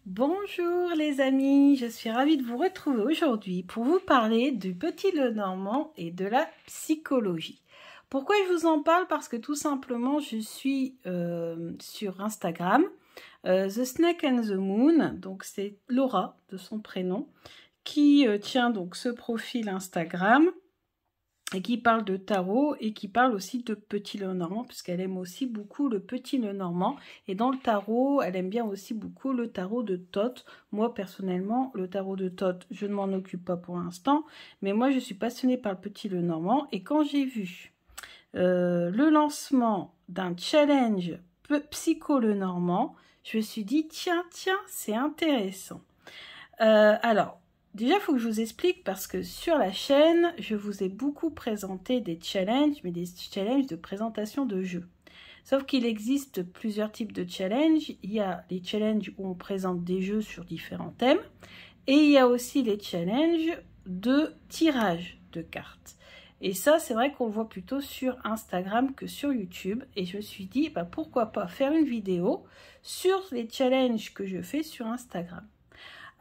Bonjour les amis, je suis ravie de vous retrouver aujourd'hui pour vous parler du Petit Lenormand et de la psychologie. Pourquoi je vous en parle? Parce que tout simplement je suis sur Instagram, The Snake and the Moon, donc c'est Laura de son prénom, qui tient donc ce profil Instagram et qui parle de tarot et qui parle aussi de Petit Lenormand puisqu'elle aime aussi beaucoup le Petit Lenormand et dans le tarot elle aime bien aussi beaucoup le tarot de Thoth. Moi personnellement le tarot de Thoth je ne m'en occupe pas pour l'instant, mais moi je suis passionnée par le Petit Lenormand et quand j'ai vu le lancement d'un challenge Psycho Lenormand, je me suis dit tiens c'est intéressant. Alors déjà, il faut que je vous explique parce que sur la chaîne, je vous ai beaucoup présenté des challenges, mais des challenges de présentation de jeux. Sauf qu'il existe plusieurs types de challenges. Il y a les challenges où on présente des jeux sur différents thèmes. Et il y a aussi les challenges de tirage de cartes. Et ça, c'est vrai qu'on le voit plutôt sur Instagram que sur YouTube. Et je me suis dit, bah, pourquoi pas faire une vidéo sur les challenges que je fais sur Instagram.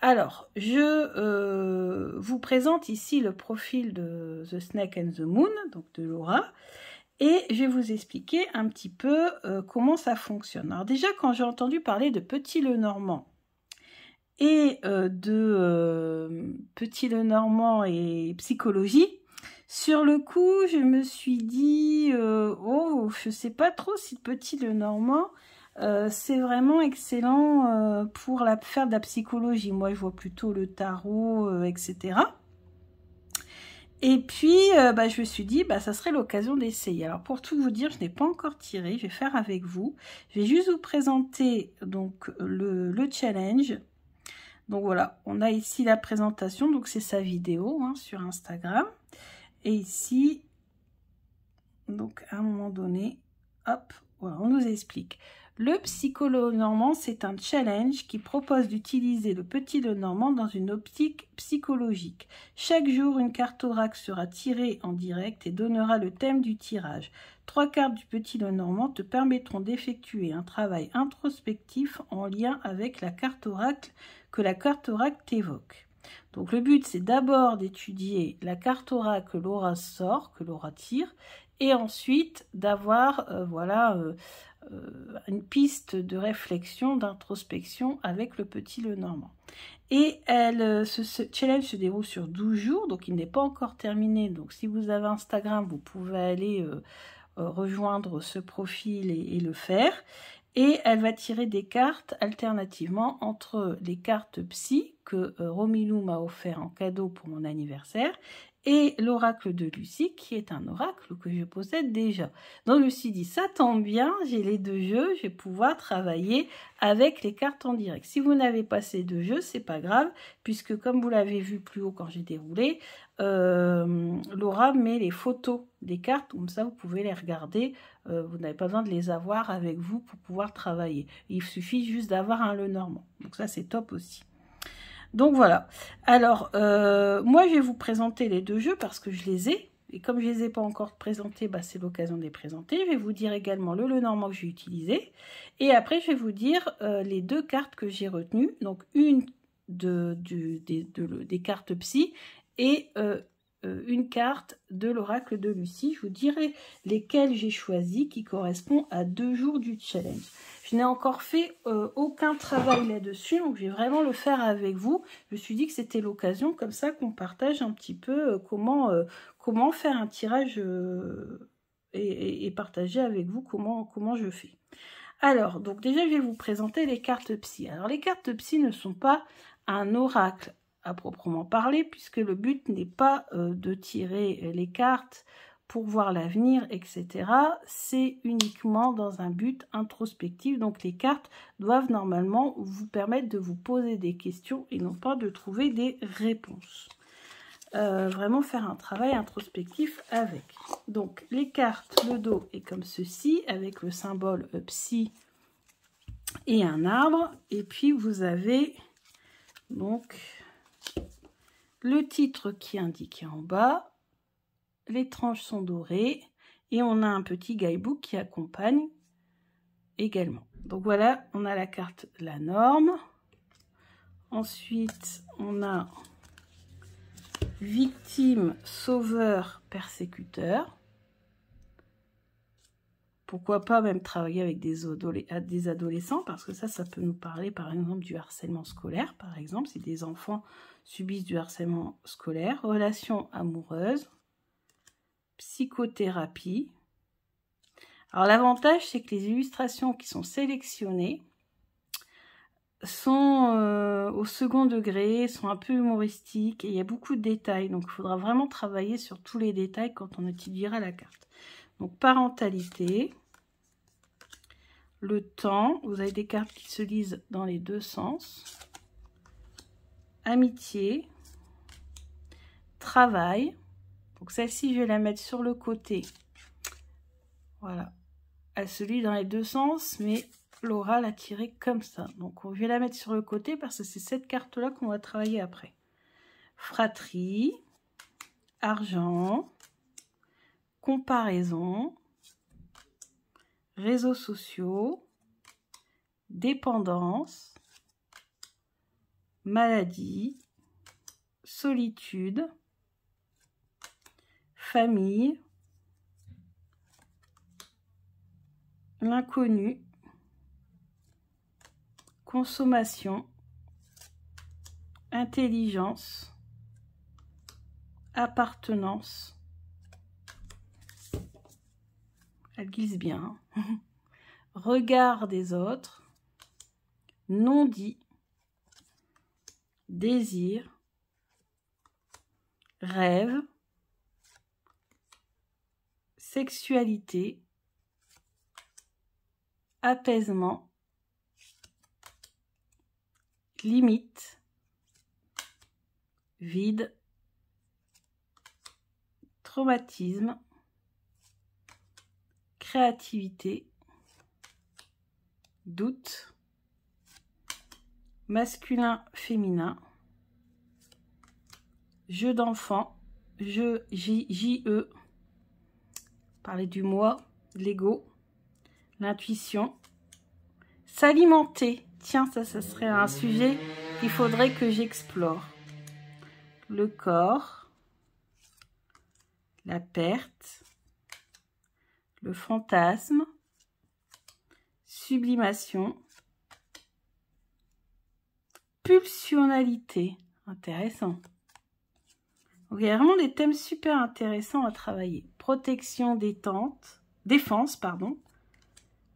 Alors, je vous présente ici le profil de The Snake and the Moon, donc de Laura, et je vais vous expliquer un petit peu comment ça fonctionne. Alors déjà, quand j'ai entendu parler de Petit Lenormand et Petit Lenormand et psychologie, sur le coup, je me suis dit, oh, je sais pas trop si Petit Lenormand... c'est vraiment excellent pour faire de la psychologie. Moi, je vois plutôt le tarot, etc. Et puis, je me suis dit, ça serait l'occasion d'essayer. Alors, pour tout vous dire, je n'ai pas encore tiré. Je vais faire avec vous. Je vais juste vous présenter donc le challenge. Donc voilà, on a ici la présentation. Donc, c'est sa vidéo sur Instagram. Et ici, donc à un moment donné, hop, voilà, on nous explique. Le Psycho Lenormand, c'est un challenge qui propose d'utiliser le Petit Lenormand dans une optique psychologique. Chaque jour, une carte oracle sera tirée en direct et donnera le thème du tirage. 3 cartes du Petit Lenormand te permettront d'effectuer un travail introspectif en lien avec la carte oracle que la carte oracle t'évoque. Donc le but, c'est d'abord d'étudier la carte oracle que Laura sort, que Laura tire, et ensuite d'avoir une piste de réflexion, d'introspection avec le Petit Lenormand. Et ce challenge se déroule sur 12 jours, donc il n'est pas encore terminé. Donc si vous avez Instagram, vous pouvez aller rejoindre ce profil et le faire. Et elle va tirer des cartes alternativement entre les cartes psy que Romilou m'a offert en cadeau pour mon anniversaire et l'oracle de Lucie qui est un oracle que je possède déjà. Donc je me suis dit ça tombe bien, j'ai les deux jeux, je vais pouvoir travailler avec les cartes en direct. Si vous n'avez pas ces deux jeux, c'est pas grave puisque comme vous l'avez vu plus haut quand j'ai déroulé, Laura met les photos des cartes, comme ça vous pouvez les regarder, vous n'avez pas besoin de les avoir avec vous pour pouvoir travailler. Il suffit juste d'avoir un Lenormand, donc ça c'est top aussi. Donc voilà, alors moi je vais vous présenter les deux jeux parce que je les ai, et comme je ne les ai pas encore présentés, c'est l'occasion de les présenter. Je vais vous dire également le Lenormand que j'ai utilisé, et après je vais vous dire les deux cartes que j'ai retenues, donc une des cartes psy, et une carte de l'oracle de Lucie. Je vous dirai lesquelles j'ai choisi qui correspond à 2 jours du challenge. Je n'ai encore fait aucun travail là-dessus, donc je vais vraiment le faire avec vous. Je me suis dit que c'était l'occasion comme ça qu'on partage un petit peu comment faire un tirage et partager avec vous comment je fais. Alors, donc déjà je vais vous présenter les cartes psy. Alors les cartes psy ne sont pas un oracle à proprement parler, puisque le but n'est pas de tirer les cartes pour voir l'avenir, etc. C'est uniquement dans un but introspectif. Donc les cartes doivent normalement vous permettre de vous poser des questions et non pas de trouver des réponses. Vraiment faire un travail introspectif avec. Donc les cartes, le dos est comme ceci, avec le symbole psy et un arbre. Et puis vous avez donc le titre qui est indiqué en bas, les tranches sont dorées et on a un petit guidebook qui accompagne également. Donc voilà, on a la carte la norme, Ensuite, on a victime, sauveur, persécuteur. Pourquoi pas même travailler avec des adolescents, parce que ça peut nous parler par exemple du harcèlement scolaire, par exemple, si des enfants subissent du harcèlement scolaire, relations amoureuses, psychothérapie. Alors l'avantage, c'est que les illustrations qui sont sélectionnées sont au second degré, sont un peu humoristiques, et il y a beaucoup de détails, donc il faudra vraiment travailler sur tous les détails quand on étudiera la carte. Donc parentalité, le temps, vous avez des cartes qui se lisent dans les deux sens, amitié, travail, donc celle-ci je vais la mettre sur le côté, voilà, elle se lit dans les deux sens, mais Laura l'a tirée comme ça, donc je vais la mettre sur le côté parce que c'est cette carte-là qu'on va travailler après. Fratrie, argent, comparaison, réseaux sociaux, dépendance, maladie, solitude, famille, l'inconnu, consommation, intelligence, appartenance. Elle glisse bien. Regard des autres, non-dit, désir, rêve, sexualité, apaisement, limite, vide, traumatisme, créativité, doute, masculin, féminin, jeu d'enfant, jeu JE, parler du moi, l'ego, l'intuition, s'alimenter. Tiens, ça serait un sujet qu'il faudrait que j'explore. Le corps, la perte, le fantasme, sublimation, pulsionalité. Intéressant. Donc, il y a vraiment des thèmes super intéressants à travailler. Protection, défense, pardon,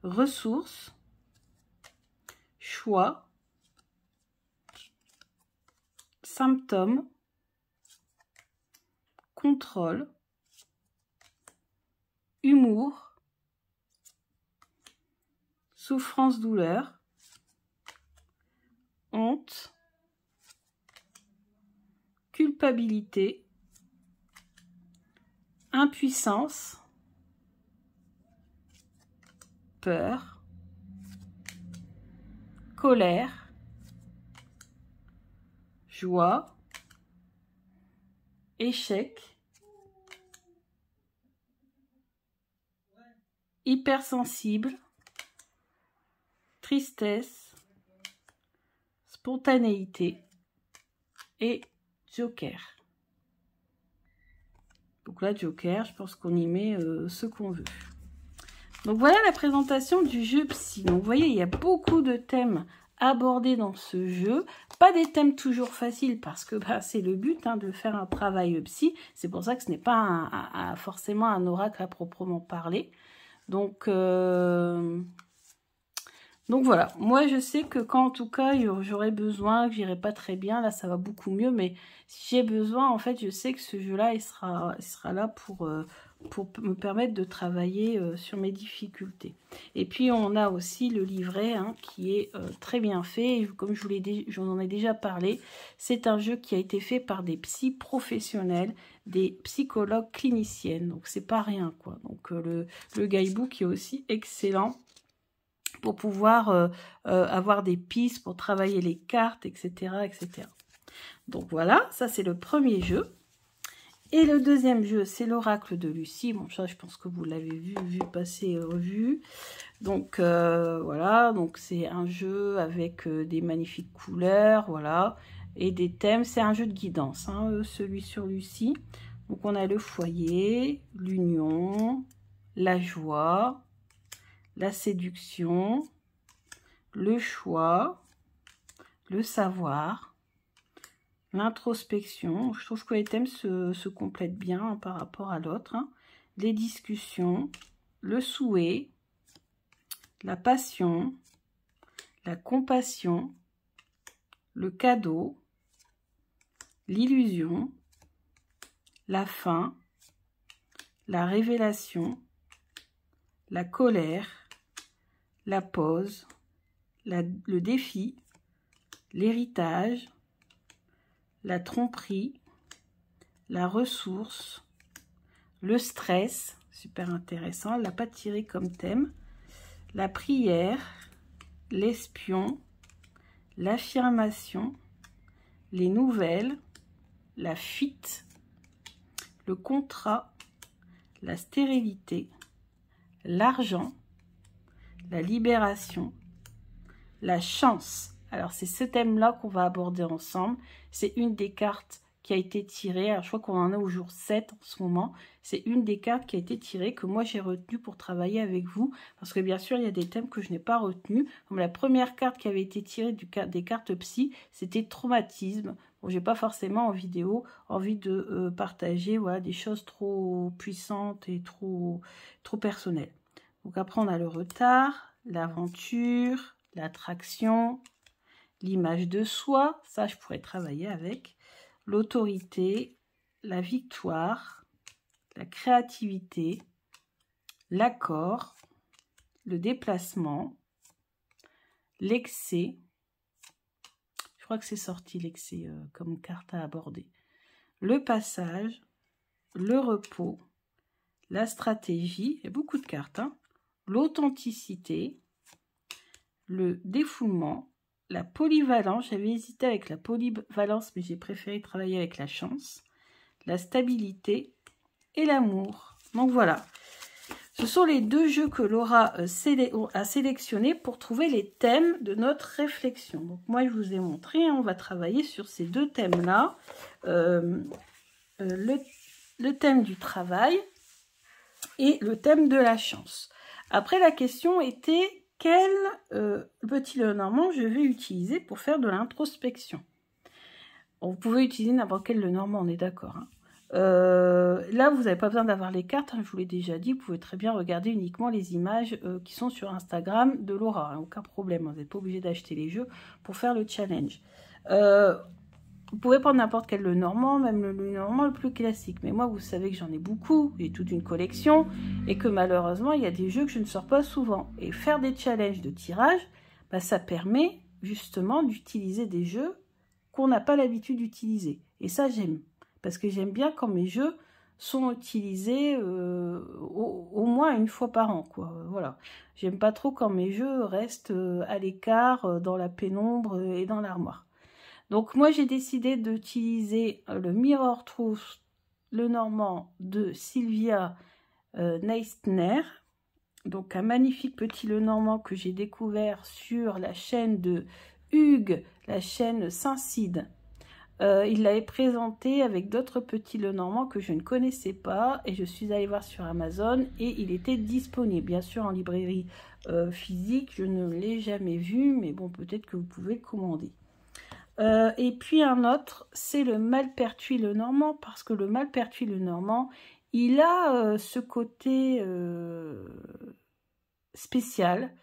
ressources, choix, symptômes, contrôle, humour, souffrance, douleur, honte, culpabilité, impuissance, peur, colère, joie, échec, hypersensible, tristesse, spontanéité et joker. Donc là, joker, je pense qu'on y met ce qu'on veut. Donc voilà la présentation du jeu Psy. Donc vous voyez, il y a beaucoup de thèmes abordés dans ce jeu. Pas des thèmes toujours faciles parce que c'est le but de faire un travail psy. C'est pour ça que ce n'est pas forcément un oracle à proprement parler. Donc voilà, moi je sais que quand en tout cas j'aurais besoin, que j'irai pas très bien, là ça va beaucoup mieux, mais si j'ai besoin, en fait je sais que ce jeu-là il sera là pour me permettre de travailler sur mes difficultés. Et puis on a aussi le livret qui est très bien fait, et comme je vous en ai déjà parlé, c'est un jeu qui a été fait par des psys professionnels, des psychologues cliniciennes, donc c'est pas rien quoi. Donc le guidebook est aussi excellent pour pouvoir avoir des pistes, pour travailler les cartes, etc. etc. Donc voilà, ça c'est le premier jeu. Et le deuxième jeu, c'est l'oracle de Lucie. Bon, ça, je pense que vous l'avez vu passer et revu. Donc, voilà. Donc, c'est un jeu avec des magnifiques couleurs, voilà. Et des thèmes. C'est un jeu de guidance, hein, celui sur Lucie. Donc, on a le foyer, l'union, la joie, la séduction, le choix, le savoir, l'introspection. Je trouve que les thèmes se complètent bien, hein, par rapport à l'autre. Hein. Les discussions, le souhait, la passion, la compassion, le cadeau, l'illusion, la fin, la révélation, la colère, la pause, le défi, l'héritage, la tromperie, la ressource, le stress, super intéressant, elle ne l'a pas tiré comme thème, la prière, l'espion, l'affirmation, les nouvelles, la fuite, le contrat, la stérilité, l'argent, la libération, la chance. Alors, c'est ce thème-là qu'on va aborder ensemble. C'est une des cartes qui a été tirée. Alors, je crois qu'on en est au jour 7 en ce moment. C'est une des cartes qui a été tirée, que moi, j'ai retenue pour travailler avec vous. Parce que, bien sûr, il y a des thèmes que je n'ai pas retenus. Comme la première carte qui avait été tirée des cartes psy, c'était traumatisme. Bon, j'ai pas forcément en vidéo envie de partager, voilà, des choses trop puissantes et trop personnelles. Donc, après, on a le retard, l'aventure, l'attraction, l'image de soi, ça je pourrais travailler avec, l'autorité, la victoire, la créativité, l'accord, le déplacement, l'excès, je crois que c'est sorti l'excès comme carte à aborder, le passage, le repos, la stratégie, il y a beaucoup de cartes, hein, l'authenticité, le défoulement, la polyvalence, j'avais hésité avec la polyvalence, mais j'ai préféré travailler avec la chance, la stabilité et l'amour. Donc voilà, ce sont les deux jeux que Laura a sélectionnés pour trouver les thèmes de notre réflexion. Donc moi, je vous ai montré, hein, on va travailler sur ces deux thèmes-là. Le thème du travail et le thème de la chance. Après, la question était... quel petit Lenormand je vais utiliser pour faire de l'introspection. Vous pouvez utiliser n'importe quel Lenormand, on est d'accord. Hein. Là, vous n'avez pas besoin d'avoir les cartes, hein, je vous l'ai déjà dit, vous pouvez très bien regarder uniquement les images qui sont sur Instagram de Laura, hein, aucun problème, vous n'êtes pas obligé d'acheter les jeux pour faire le challenge. Vous pouvez prendre n'importe quel Lenormand, même le Lenormand le plus classique. Mais moi, vous savez que j'en ai beaucoup, j'ai toute une collection, et que malheureusement, il y a des jeux que je ne sors pas souvent. Et faire des challenges de tirage, bah, ça permet justement d'utiliser des jeux qu'on n'a pas l'habitude d'utiliser. Et ça, j'aime. Parce que j'aime bien quand mes jeux sont utilisés au moins une fois par an, quoi. Voilà. J'aime pas trop quand mes jeux restent à l'écart, dans la pénombre et dans l'armoire. Donc moi j'ai décidé d'utiliser le Mirror Truth Lenormand de Sylvia Neistner. Donc un magnifique petit Lenormand que j'ai découvert sur la chaîne de Hugues, la chaîne Saint-Cide. Il l'avait présenté avec d'autres petits Lenormand que je ne connaissais pas et je suis allée voir sur Amazon et il était disponible. Bien sûr en librairie physique, je ne l'ai jamais vu, mais bon peut-être que vous pouvez le commander. Et puis un autre, c'est le Malpertuis Lenormand, parce que le Malpertuis Lenormand, il a ce côté spécial.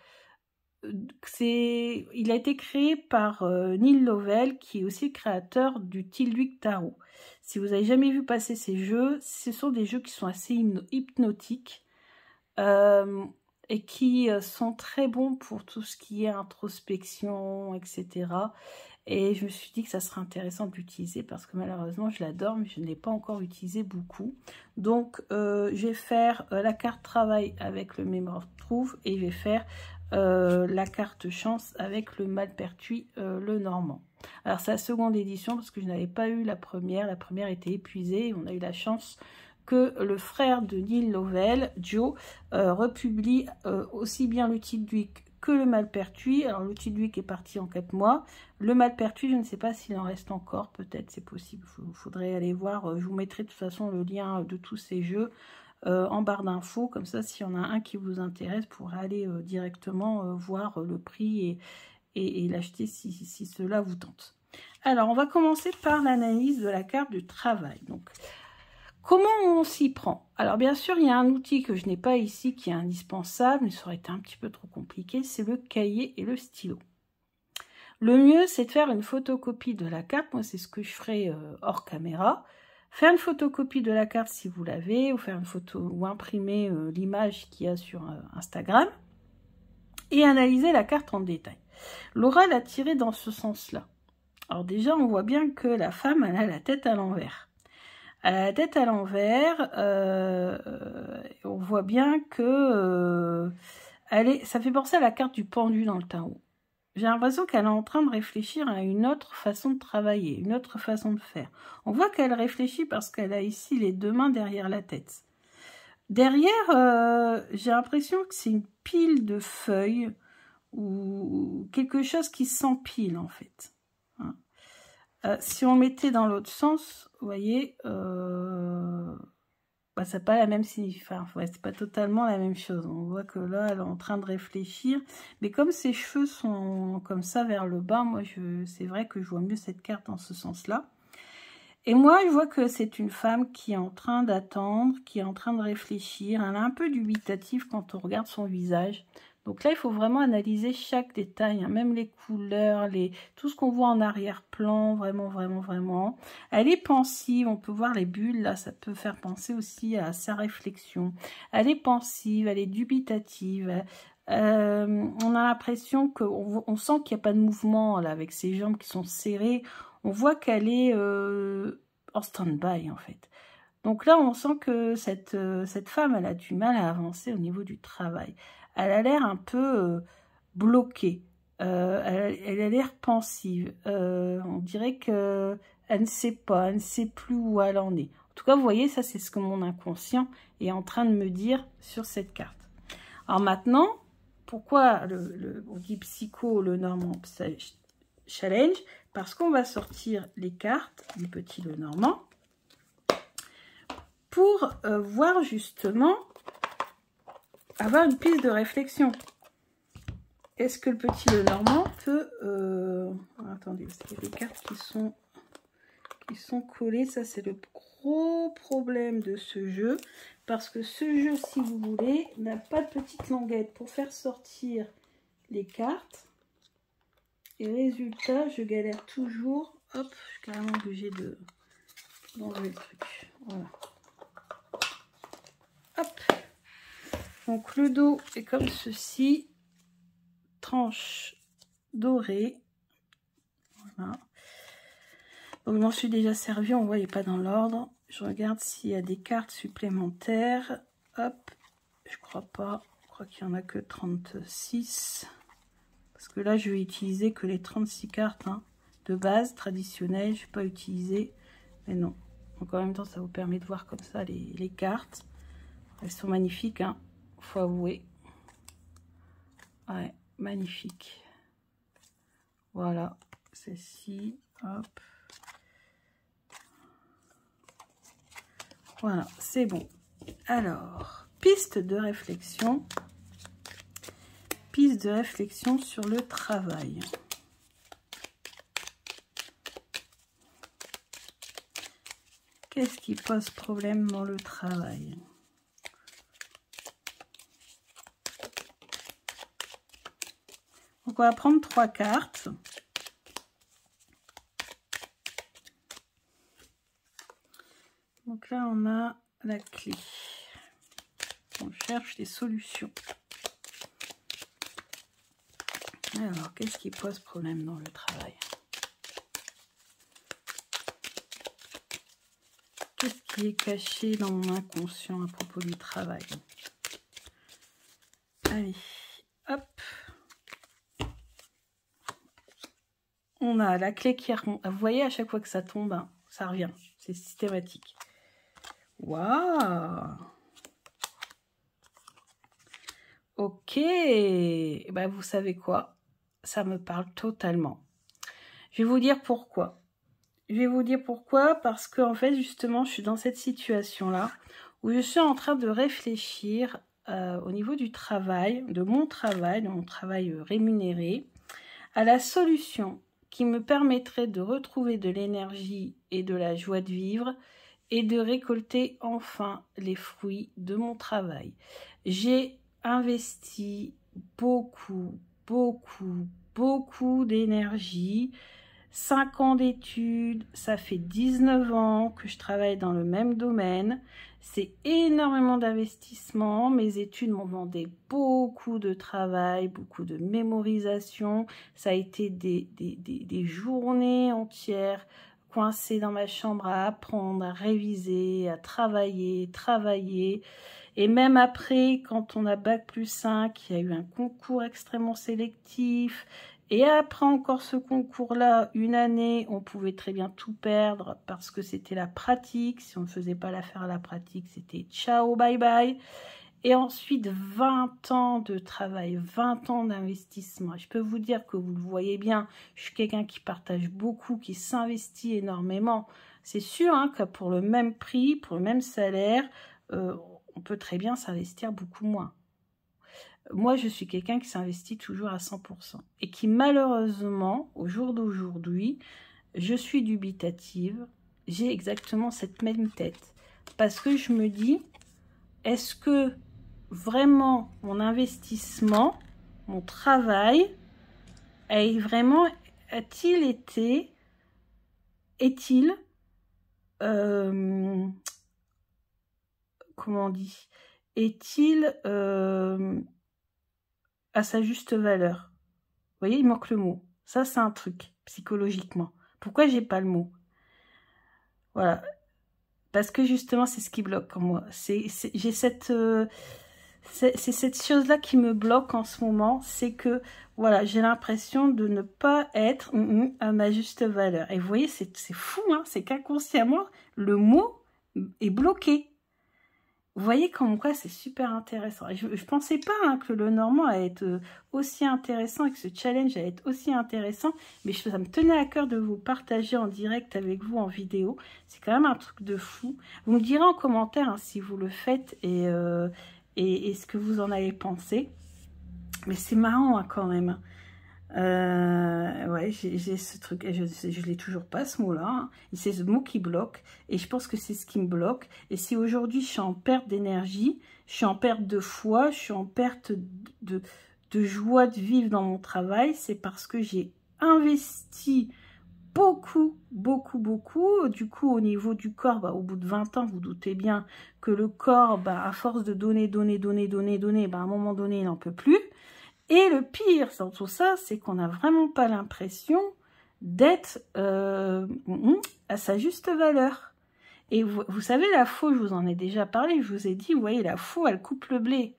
Il a été créé par Neil Lovell, qui est aussi le créateur du Tilwick Tarot. Si vous n'avez jamais vu passer ces jeux, ce sont des jeux qui sont assez hypnotiques et qui sont très bons pour tout ce qui est introspection, etc. Et je me suis dit que ça serait intéressant de l'utiliser parce que malheureusement je l'adore mais je ne l'ai pas encore utilisé beaucoup. Donc je vais faire la carte travail avec le Mirror Truth et je vais faire la carte chance avec le Malpertuis Lenormand. Alors c'est la seconde édition parce que je n'avais pas eu la première. La première était épuisée. On a eu la chance que le frère de Neil Lovell, Joe, republie aussi bien le Tidwig que le Malpertuis. Alors le Tidwig est parti en 4 mois. Le Malpertuis, je ne sais pas s'il en reste encore. Peut-être, c'est possible. Il faudrait aller voir. Je vous mettrai de toute façon le lien de tous ces jeux en barre d'infos. Comme ça, s'il y en a un qui vous intéresse, vous pourrez aller directement voir le prix et l'acheter si cela vous tente. Alors, on va commencer par l'analyse de la carte du travail. Donc, comment on s'y prend? Alors, bien sûr, il y a un outil que je n'ai pas ici qui est indispensable, mais ça aurait été un petit peu trop compliqué, c'est le cahier et le stylo. Le mieux, c'est de faire une photocopie de la carte. Moi, c'est ce que je ferai hors caméra. Faire une photocopie de la carte si vous l'avez, ou faire une photo ou imprimer l'image qu'il y a sur Instagram, et analyser la carte en détail. Laura l'a tirée dans ce sens-là. Alors déjà, on voit bien que la femme, elle a la tête à l'envers. Elle a la tête à l'envers, on voit bien que ça fait penser à la carte du pendu dans le tarot. J'ai l'impression qu'elle est en train de réfléchir à une autre façon de travailler, une autre façon de faire. On voit qu'elle réfléchit parce qu'elle a ici les deux mains derrière la tête. Derrière, j'ai l'impression que c'est une pile de feuilles ou quelque chose qui s'empile en fait. Si on mettait dans l'autre sens, vous voyez, ça n'a pas la même signification. Enfin, c'est pas totalement la même chose. On voit que là, elle est en train de réfléchir. Mais comme ses cheveux sont comme ça vers le bas, moi, c'est vrai que je vois mieux cette carte dans ce sens-là. Et moi, je vois que c'est une femme qui est en train d'attendre, qui est en train de réfléchir. Elle est un peu dubitative quand on regarde son visage. Donc là, il faut vraiment analyser chaque détail, hein, même les couleurs, tout ce qu'on voit en arrière-plan, vraiment, vraiment, vraiment. Elle est pensive, on peut voir les bulles, là, ça peut faire penser aussi à sa réflexion. Elle est pensive, elle est dubitative. On a l'impression qu'on sent qu'il n'y a pas de mouvement, là, avec ses jambes qui sont serrées. On voit qu'elle est en stand-by, en fait. Donc là, on sent que cette femme, elle a du mal à avancer au niveau du travail. Elle a l'air un peu bloquée. Elle a l'air pensive. On dirait qu'elle ne sait pas, elle ne sait plus où elle en est. En tout cas, vous voyez, ça, c'est ce que mon inconscient est en train de me dire sur cette carte. Alors maintenant, pourquoi on dit Psycho, le Normand Challenge? Parce qu'on va sortir les cartes du Petit Lenormand pour voir justement avoir une piste de réflexion. Est-ce que le Petit Lenormand peut... attendez, parce qu'il y a des cartes qui sont collées. Ça, c'est le gros problème de ce jeu. Parce que ce jeu, si vous voulez, n'a pas de petite languette pour faire sortir les cartes. Et résultat, je galère toujours. Hop, je suis carrément obligée d'enlever le truc. Voilà. Hop. Donc le dos est comme ceci. Tranche dorée. Voilà. Donc je m'en suis déjà servi. On voit, il n'est pas dans l'ordre. Je regarde s'il y a des cartes supplémentaires. Hop. Je crois pas. Je crois qu'il n'y en a que 36. Parce que là, je vais utiliser que les 36 cartes de base traditionnelles. Je ne vais pas utiliser. Mais non. Donc en même temps, ça vous permet de voir comme ça les cartes. Elles sont magnifiques, hein. Faut avouer. Ouais, magnifique. Voilà. Celle-ci. Hop. Voilà, c'est bon. Alors, piste de réflexion. Piste de réflexion sur le travail. Qu'est-ce qui pose problème dans le travail? Donc, on va prendre 3 cartes. Donc là, on a la clé. On cherche des solutions. Alors, qu'est-ce qui pose problème dans le travail? Qu'est-ce qui est caché dans mon inconscient à propos du travail? Allez, hop. on a la clé qui remonte. Vous voyez, à chaque fois que ça tombe, hein, ça revient. C'est systématique. Waouh! Ok. Ben, vous savez quoi? Ça me parle totalement. Je vais vous dire pourquoi. Je vais vous dire pourquoi, parce que en fait, justement, je suis dans cette situation-là où je suis en train de réfléchir au niveau du travail, de mon travail rémunéré, à la solution qui me permettrait de retrouver de l'énergie et de la joie de vivre et de récolter enfin les fruits de mon travail. J'ai investi beaucoup d'énergie. 5 ans d'études, ça fait 19 ans que je travaille dans le même domaine. C'est énormément d'investissement. Mes études m'ont demandé beaucoup de travail, beaucoup de mémorisation. Ça a été des journées entières coincées dans ma chambre à apprendre, à réviser, à travailler. Et même après, quand on a bac+5, il y a eu un concours extrêmement sélectif. Et après encore ce concours-là, une année, on pouvait très bien tout perdre parce que c'était la pratique. Si on ne faisait pas l'affaire à la pratique, c'était ciao, bye bye. Et ensuite, 20 ans de travail, 20 ans d'investissement. Je peux vous dire que vous le voyez bien, je suis quelqu'un qui partage beaucoup, qui s'investit énormément. C'est sûr hein, que pour le même prix, pour le même salaire, on peut très bien s'investir beaucoup moins. Moi, je suis quelqu'un qui s'investit toujours à 100% et qui, malheureusement, au jour d'aujourd'hui, je suis dubitative. J'ai exactement cette même tête parce que je me dis, est-ce que vraiment mon investissement, mon travail, a-t-il été, est-il, comment on dit, est-il à sa juste valeur? Vous voyez, il manque le mot. Ça, c'est un truc, psychologiquement. Pourquoi j'ai pas le mot? Voilà. Parce que justement, c'est ce qui bloque en moi. J'ai cette... c'est cette chose-là qui me bloque en ce moment. C'est que, voilà, j'ai l'impression de ne pas être à ma juste valeur. Et vous voyez, c'est fou, hein. C'est qu'inconsciemment, le mot est bloqué. Vous voyez comme quoi c'est super intéressant. Et je ne pensais pas hein, que le Normand allait être aussi intéressant et que ce challenge allait être aussi intéressant. Mais ça me tenait à cœur de vous partager en direct avec vous en vidéo. C'est quand même un truc de fou. Vous me direz en commentaire hein, si vous le faites et ce que vous en avez pensé. Mais c'est marrant hein, quand même. Ouais, j'ai ce truc, et je l'ai toujours pas ce mot-là, hein. C'est ce mot qui bloque, et je pense que c'est ce qui me bloque. Et si aujourd'hui je suis en perte d'énergie, je suis en perte de foi, je suis en perte de joie de vivre dans mon travail, c'est parce que j'ai investi beaucoup. Du coup, au niveau du corps, au bout de 20 ans, vous doutez bien que le corps, à force de donner, à un moment donné, il n'en peut plus. Et le pire dans tout ça, c'est qu'on n'a vraiment pas l'impression d'être à sa juste valeur. Et vous savez, la faux, je vous en ai déjà parlé, je vous ai dit, vous voyez, la faux, elle coupe le blé.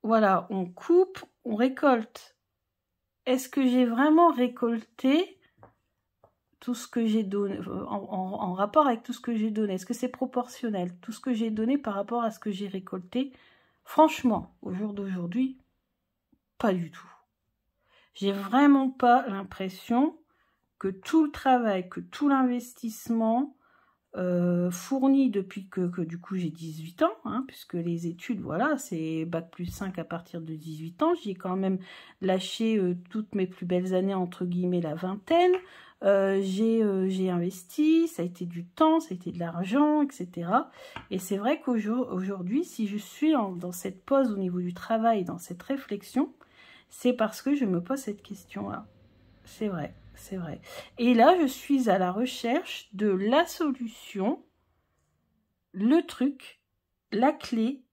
Voilà, on coupe, on récolte. Est-ce que j'ai vraiment récolté tout ce que j'ai donné, en rapport avec tout ce que j'ai donné? Est-ce que c'est proportionnel, tout ce que j'ai donné par rapport à ce que j'ai récolté? Franchement, au jour d'aujourd'hui, pas du tout. J'ai vraiment pas l'impression que tout le travail, que tout l'investissement fourni depuis que du coup j'ai 18 ans, hein, puisque les études, voilà, c'est bac+5 à partir de 18 ans. J'ai quand même lâché toutes mes plus belles années, entre guillemets, la vingtaine. J'ai investi, ça a été du temps, ça a été de l'argent, etc. Et c'est vrai qu'aujourd'hui, si je suis dans cette pause au niveau du travail, dans cette réflexion, c'est parce que je me pose cette question-là. C'est vrai, c'est vrai. Et là, je suis à la recherche de la solution, le truc, la clé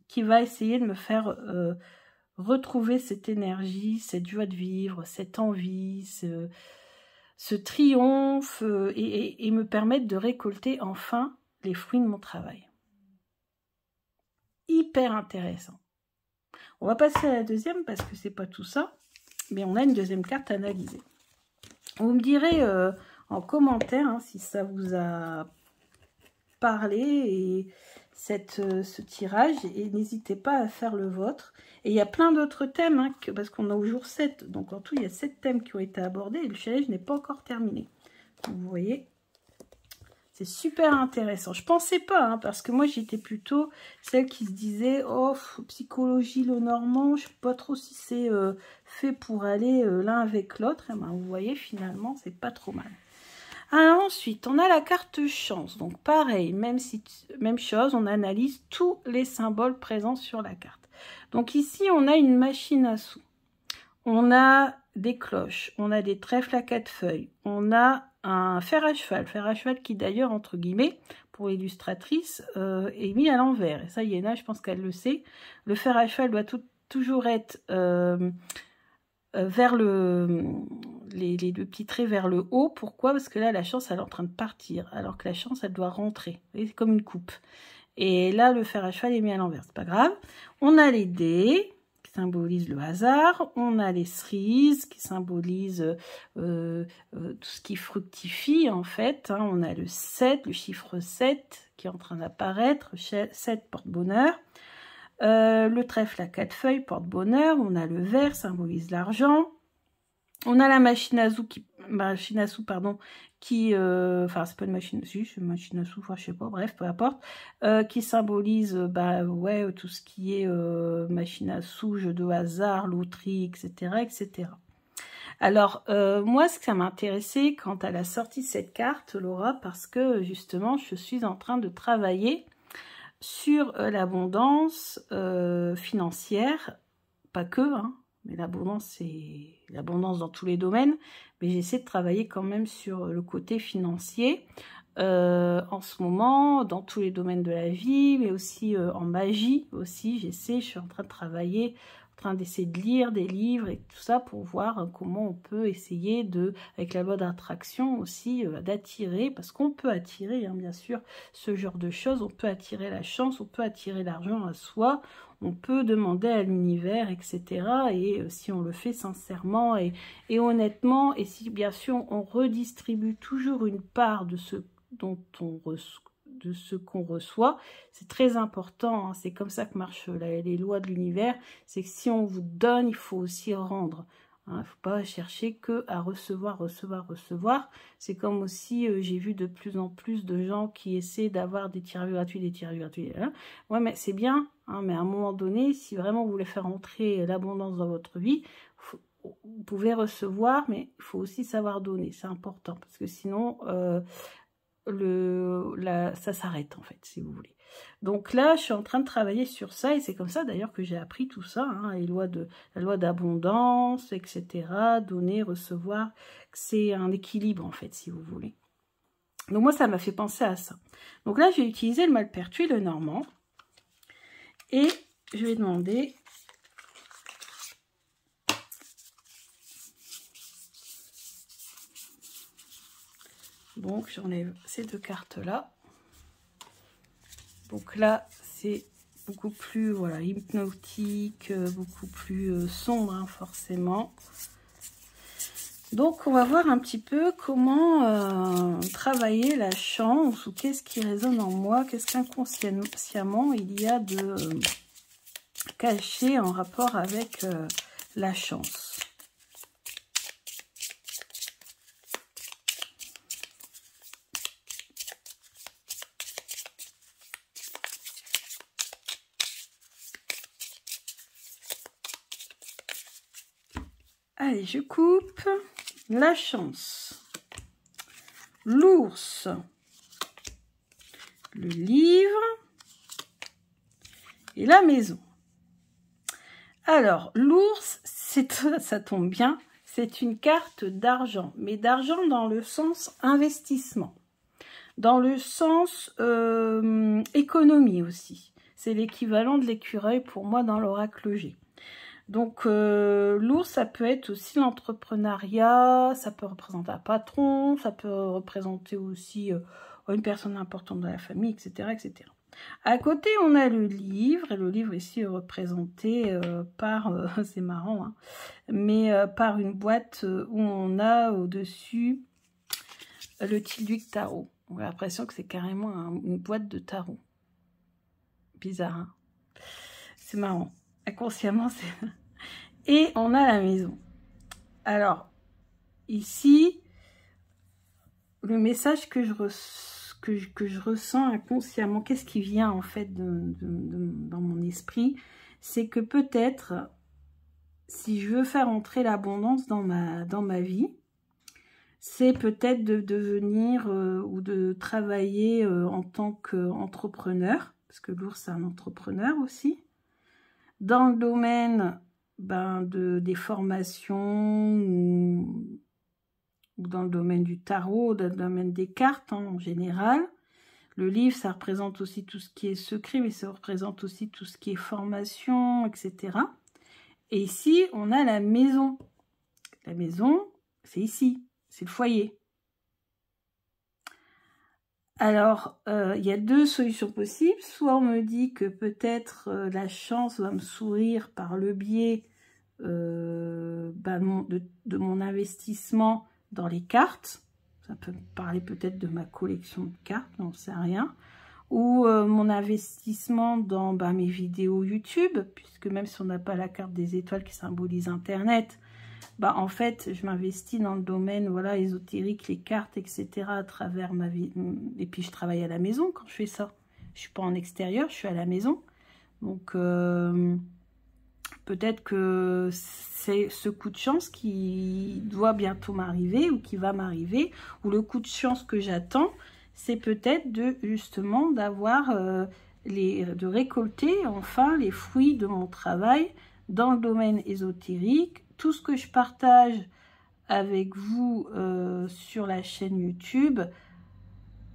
qui va essayer de me faire retrouver cette énergie, cette joie de vivre, cette envie, ce triomphe et me permettre de récolter enfin les fruits de mon travail. Hyper intéressant. On va passer à la deuxième parce que c'est pas tout ça. mais on a une deuxième carte à analyser. Vous me direz en commentaire hein, si ça vous a parlé et ce tirage, et n'hésitez pas à faire le vôtre. Et il y a plein d'autres thèmes, hein, parce qu'on a au jour 7, donc en tout il y a 7 thèmes qui ont été abordés et le challenge n'est pas encore terminé. Donc, vous voyez, c'est super intéressant. Je pensais pas, hein, parce que moi j'étais plutôt celle qui se disait oh, psychologie le normand, je sais pas trop si c'est fait pour aller l'un avec l'autre. Ben, vous voyez, finalement c'est pas trop mal. Alors ensuite, on a la carte chance. Donc pareil, même chose, on analyse tous les symboles présents sur la carte. Donc ici, on a une machine à sous. On a des cloches, on a des trèfles à 4 feuilles, on a un fer à cheval qui d'ailleurs, entre guillemets, pour l'illustratrice, est mis à l'envers. Et ça, Yéna, je pense qu'elle le sait. Le fer à cheval doit toujours être vers les deux petits traits vers le haut. Pourquoi? Parce que là, la chance, elle est en train de partir, alors que la chance, elle doit rentrer. C'est comme une coupe. Et là, le fer à cheval est mis à l'envers. C'est pas grave. On a les dés qui symbolisent le hasard. On a les cerises qui symbolisent tout ce qui fructifie, en fait. Hein. On a le 7, le chiffre 7 qui est en train d'apparaître. 7 porte-bonheur. Le trèfle à 4 feuilles porte bonheur. On a le vert, symbolise l'argent. On a la machine à sous qui, enfin c'est pas une machine, si c'est une machine à sous, enfin je sais pas, bref, peu importe, qui symbolise ouais, tout ce qui est machine à sous, jeu de hasard, loterie, etc., etc. Alors moi, ce que ça m'intéressait quand elle a sorti cette carte, Laura, parce que justement, je suis en train de travailler sur l'abondance financière, pas que, hein, mais l'abondance, c'est l'abondance dans tous les domaines, mais j'essaie de travailler quand même sur le côté financier en ce moment, dans tous les domaines de la vie, mais aussi en magie, aussi, je suis en train de travailler, en train d'essayer de lire des livres et tout ça pour voir comment on peut essayer de, avec la loi d'attraction aussi, d'attirer, parce qu'on peut attirer, hein, bien sûr, ce genre de choses, on peut attirer la chance, on peut attirer l'argent à soi, on peut demander à l'univers, etc. Et si on le fait sincèrement et honnêtement, et si bien sûr on redistribue toujours une part de ce dont on reçoit, de ce qu'on reçoit, c'est très important, hein, c'est comme ça que marchent les lois de l'univers, c'est que si on vous donne, il faut aussi rendre. Il ne faut pas chercher que à recevoir. C'est comme aussi, j'ai vu de plus en plus de gens qui essaient d'avoir des tirages gratuits, Hein. Ouais, mais c'est bien, hein, mais à un moment donné, si vraiment vous voulez faire entrer l'abondance dans votre vie, vous pouvez recevoir, mais il faut aussi savoir donner. C'est important, parce que sinon, ça s'arrête, en fait, si vous voulez. Donc là, je suis en train de travailler sur ça, et c'est comme ça d'ailleurs que j'ai appris tout ça, hein, la loi d'abondance, etc., donner, recevoir, c'est un équilibre en fait, si vous voulez. Donc moi, ça m'a fait penser à ça. Donc là, je vais utiliser le Malpertuis, le normand, et je vais demander... Donc j'enlève ces deux cartes-là. Donc là, c'est beaucoup plus voilà, hypnotique, beaucoup plus sombre, hein, forcément. Donc, on va voir un petit peu comment travailler la chance, ou qu'est-ce qui résonne en moi, qu'est-ce qu'inconsciemment il y a de caché en rapport avec la chance. Allez, je coupe. La chance. L'ours. Le livre. Et la maison. Alors, l'ours, ça tombe bien, c'est une carte d'argent. Mais d'argent dans le sens investissement. Dans le sens économie aussi. C'est l'équivalent de l'écureuil pour moi dans l'oracle G. Donc, l'ours, ça peut être aussi l'entrepreneuriat, ça peut représenter un patron, ça peut représenter aussi une personne importante de la famille, etc., etc. À côté, on a le livre, et le livre ici est représenté par, c'est marrant, hein, mais par une boîte où on a au-dessus le Tilduc Tarot. On a l'impression que c'est carrément une boîte de tarot. Bizarre, hein? C'est marrant. Inconsciemment, c'est... Et on a la maison. Alors, ici, le message que je ressens inconsciemment, qu'est-ce qui vient en fait dans mon esprit, c'est que peut-être, si je veux faire entrer l'abondance dans ma vie, c'est peut-être de devenir ou de travailler en tant qu'entrepreneur, parce que l'ours c'est un entrepreneur aussi, dans le domaine des formations ou dans le domaine du tarot, dans le domaine des cartes hein, en général. Le livre, ça représente aussi tout ce qui est secret, mais ça représente aussi tout ce qui est formation, etc. Et ici, on a la maison. La maison, c'est ici, c'est le foyer. Alors, il y a deux solutions possibles. Soit on me dit que peut-être la chance va me sourire par le biais de mon investissement dans les cartes. Ça peut parler peut-être de ma collection de cartes, j'en sais rien. Ou mon investissement dans mes vidéos YouTube, puisque même si on n'a pas la carte des étoiles qui symbolise Internet, en fait, je m'investis dans le domaine voilà, ésotérique, les cartes, etc. à travers ma vie. Et puis, je travaille à la maison quand je fais ça. Je ne suis pas en extérieur, je suis à la maison. Donc, peut-être que c'est ce coup de chance qui doit bientôt m'arriver ou qui va m'arriver. Ou le coup de chance que j'attends, c'est peut-être justement d'avoir, de récolter enfin les fruits de mon travail dans le domaine ésotérique. Tout ce que je partage avec vous sur la chaîne YouTube,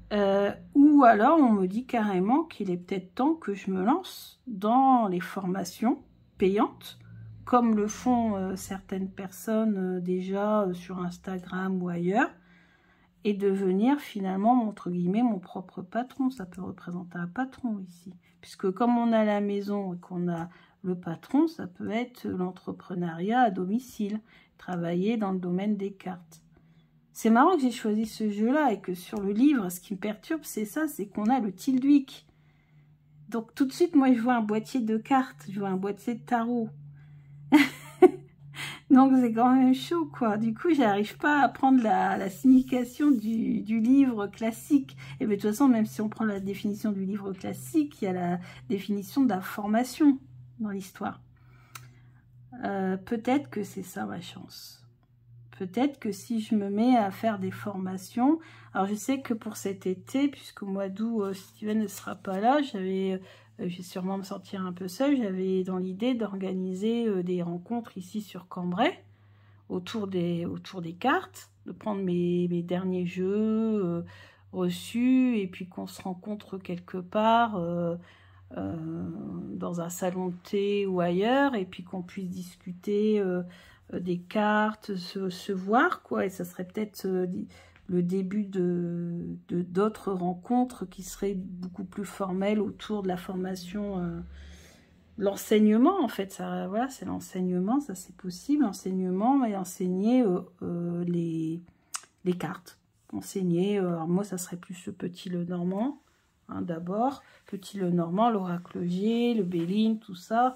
ou alors on me dit carrément qu'il est peut-être temps que je me lance dans les formations payantes, comme le font certaines personnes déjà sur Instagram ou ailleurs, et devenir finalement, entre guillemets, mon propre patron. Ça peut représenter un patron ici, puisque comme on a la maison et qu'on a le patron, ça peut être l'entrepreneuriat à domicile, travailler dans le domaine des cartes. C'est marrant que j'ai choisi ce jeu-là et que sur le livre, ce qui me perturbe, c'est ça, c'est qu'on a le Tilduc. Donc tout de suite, moi, je vois un boîtier de cartes, je vois un boîtier de tarot. Donc c'est quand même chaud, quoi. Du coup, j'arrive pas à prendre la signification du livre classique. Et bien, de toute façon, même si on prend la définition du livre classique, il y a la définition de la formation dans l'histoire. Peut-être que c'est ça ma chance. Peut-être que si je me mets à faire des formations, alors je sais que pour cet été, puisqu'au mois d'août, Steven ne sera pas là, je vais sûrement me sentir un peu seule, j'avais dans l'idée d'organiser des rencontres ici sur Cambrai, autour des cartes, de prendre mes derniers jeux reçus, et puis qu'on se rencontre quelque part, dans un salon de thé ou ailleurs, et puis qu'on puisse discuter des cartes, se voir, quoi, et ça serait peut-être le début d'autres rencontres qui seraient beaucoup plus formelles autour de la formation, l'enseignement, en fait, ça, voilà, c'est l'enseignement, ça c'est possible, l'enseignement et enseigner les cartes, enseigner, alors moi ça serait plus le Petit Lenormand, hein, d'abord, Petit Lenormand, l'oracloger, le Béline, tout ça,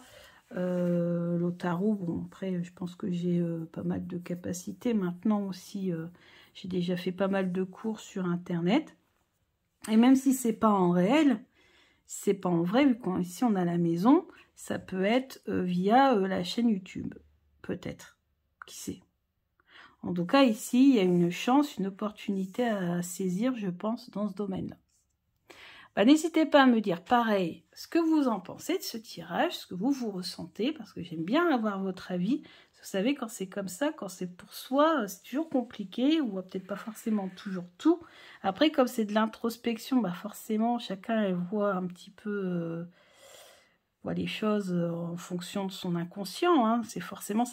le tarot, bon après je pense que j'ai pas mal de capacités maintenant aussi, j'ai déjà fait pas mal de cours sur internet, et même si c'est pas en réel, c'est pas en vrai, vu qu'ici on a la maison, ça peut être via la chaîne YouTube, peut-être, qui sait. En tout cas ici il y a une chance, une opportunité à saisir, je pense, dans ce domaine-là. N'hésitez pas à me dire pareil ce que vous en pensez de ce tirage, ce que vous ressentez, parce que j'aime bien avoir votre avis. Vous savez, quand c'est comme ça, quand c'est pour soi, c'est toujours compliqué, ou peut-être pas forcément toujours tout. Après, comme c'est de l'introspection, forcément, chacun voit un petit peu voit les choses en fonction de son inconscient. Hein. C'est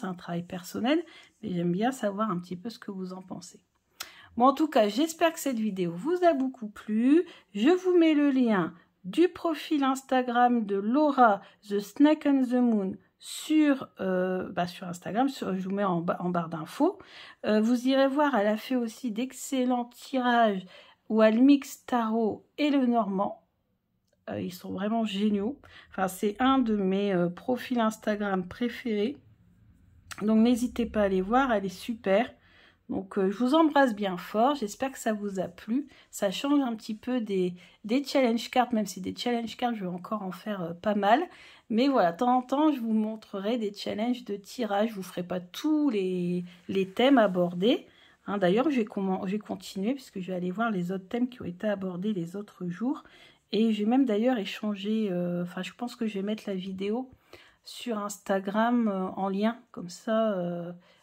un travail personnel, mais j'aime bien savoir un petit peu ce que vous en pensez. Bon, en tout cas, j'espère que cette vidéo vous a beaucoup plu. Je vous mets le lien du profil Instagram de Laura, The Snake on the Moon, sur Instagram, je vous mets en barre d'infos. Vous irez voir, elle a fait aussi d'excellents tirages où elle mixe tarot et le normand. Ils sont vraiment géniaux. Enfin, c'est un de mes profils Instagram préférés. Donc, n'hésitez pas à aller voir, elle est super. Donc, je vous embrasse bien fort. J'espère que ça vous a plu. Ça change un petit peu des challenge cards, même si des challenge cards, je vais encore en faire pas mal. Mais voilà, de temps en temps, je vous montrerai des challenges de tirage. Je ne vous ferai pas tous les thèmes abordés. Hein, d'ailleurs, je vais continuer puisque je vais aller voir les autres thèmes qui ont été abordés les autres jours. Et j'ai même d'ailleurs échangé, je pense que je vais mettre la vidéo sur Instagram en lien, comme ça,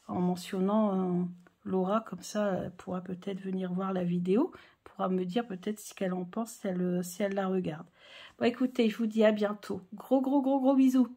en mentionnant Laura, comme ça, elle pourra peut-être venir voir la vidéo, pourra me dire peut-être ce qu'elle en pense si elle la regarde. Bon, écoutez, je vous dis à bientôt. Gros bisous.